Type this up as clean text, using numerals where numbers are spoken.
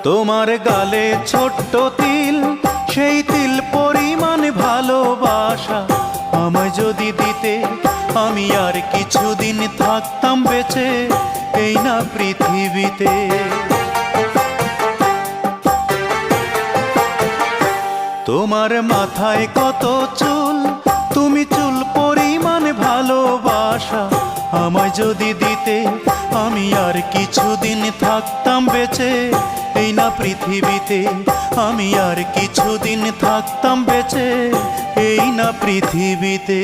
তোমার গালে ছোট্ট তিল, সেই তিল পরিমাণ ভালোবাসা আমায় যদি দিতে, আমি আর কিছুদিন থাকতাম বেঁচে এই না পৃথিবীতে। তোমার মাথায় কত চুল, তুমি চুল পরিমাণ ভালোবাসা আমায় যদি দিতে, আমি আর কিছুদিন থাকতাম বেঁচে এই না পৃথিবীতে। আমি আর কিছুদিন থাকতাম বেঁচে এই না পৃথিবীতে।